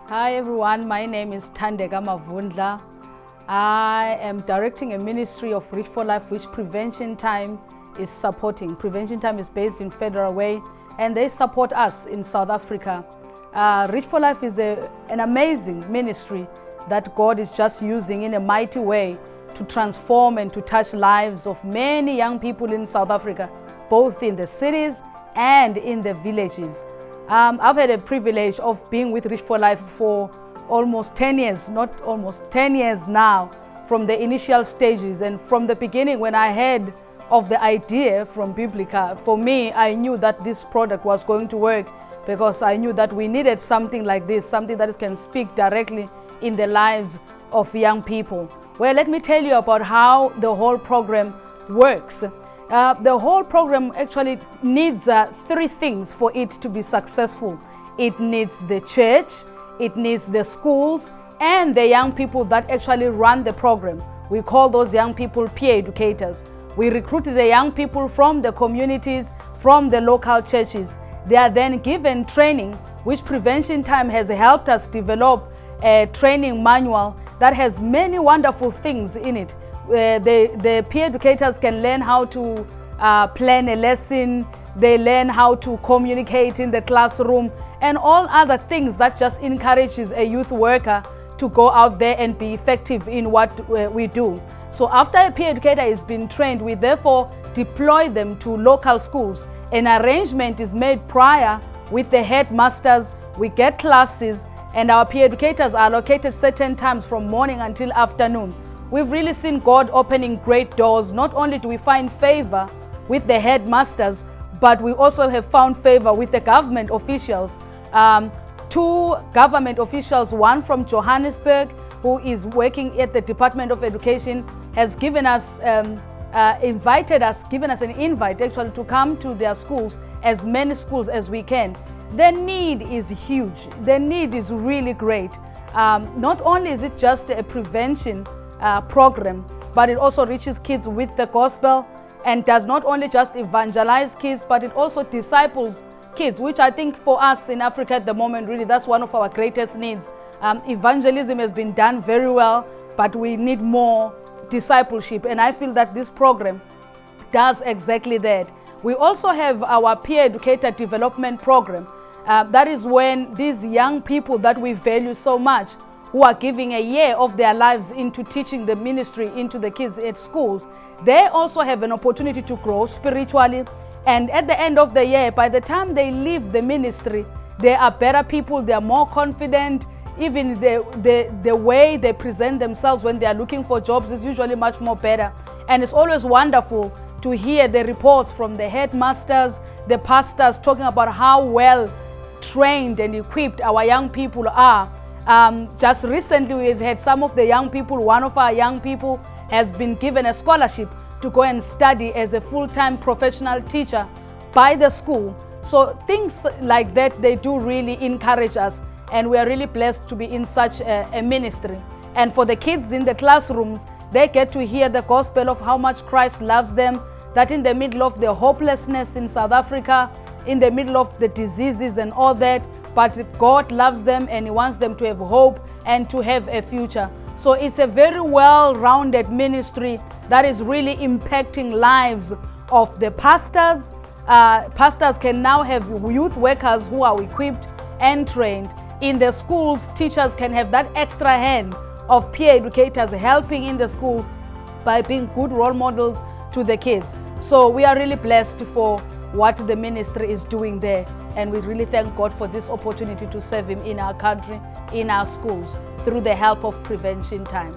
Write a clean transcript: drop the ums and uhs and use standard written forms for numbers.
Hi everyone, my name is Thandeka Mavundla. I am directing a ministry of Reach4Life which Prevention Time is supporting. Prevention Time is based in Federal Way and they support us in South Africa. Reach4Life is an amazing ministry that God is just using in a mighty way to transform and to touch lives of many young people in South Africa, both in the cities and in the villages. I've had a privilege of being with Reach4Life for almost 10 years, not almost 10 years now, from the initial stages. And from the beginning, when I heard of the idea from Biblica, for me, I knew that this product was going to work because I knew that we needed something like this, something that can speak directly in the lives of young people. Well, let me tell you about how the whole program works. The whole program actually needs three things for it to be successful. It needs the church, it needs the schools, and the young people that actually run the program. We call those young people peer educators. We recruit the young people from the communities, from the local churches. They are then given training, which Prevention Time has helped us develop a training manual that has many wonderful things in it. The peer educators can learn how to plan a lesson, they learn how to communicate in the classroom, and all other things that just encourages a youth worker to go out there and be effective in what we do. So after a peer educator has been trained, we therefore deploy them to local schools. An arrangement is made prior with the headmasters. We get classes and our peer educators are allocated certain times from morning until afternoon. We've really seen God opening great doors. Not only do we find favor with the headmasters, but we also have found favor with the government officials. Two government officials, one from Johannesburg, who is working at the Department of Education, has given us, given us an invite actually to come to their schools, as many schools as we can. The need is huge. The need is really great. Not only is it just a prevention program, but it also reaches kids with the gospel and does not only just evangelize kids, but it also disciples kids, which I think for us in Africa at the moment, really, that's one of our greatest needs. Evangelism has been done very well, but we need more discipleship. And I feel that this program does exactly that. We also have our peer educator development program. That is when these young people that we value so much, who are giving a year of their lives into teaching the ministry into the kids at schools, they also have an opportunity to grow spiritually. And at the end of the year, by the time they leave the ministry, they are better people, they are more confident. Even the way they present themselves when they are looking for jobs is usually much more better. And it's always wonderful to hear the reports from the headmasters, the pastors, talking about how well trained and equipped our young people are. Just recently, we've had some of the young people, one of our young people has been given a scholarship to go and study as a full-time professional teacher by the school. So things like that, they do really encourage us, and we are really blessed to be in such a ministry. And for the kids in the classrooms, they get to hear the gospel of how much Christ loves them, that in the middle of the hopelessness in South Africa, in the middle of the diseases and all that, but God loves them and He wants them to have hope and to have a future. So it's a very well-rounded ministry that is really impacting lives of the pastors. Pastors can now have youth workers who are equipped and trained. In the schools, teachers can have that extra hand of peer educators helping in the schools by being good role models to the kids. So we are really blessed for what the ministry is doing there. And we really thank God for this opportunity to serve Him in our country, in our schools, through the help of Prevention Time.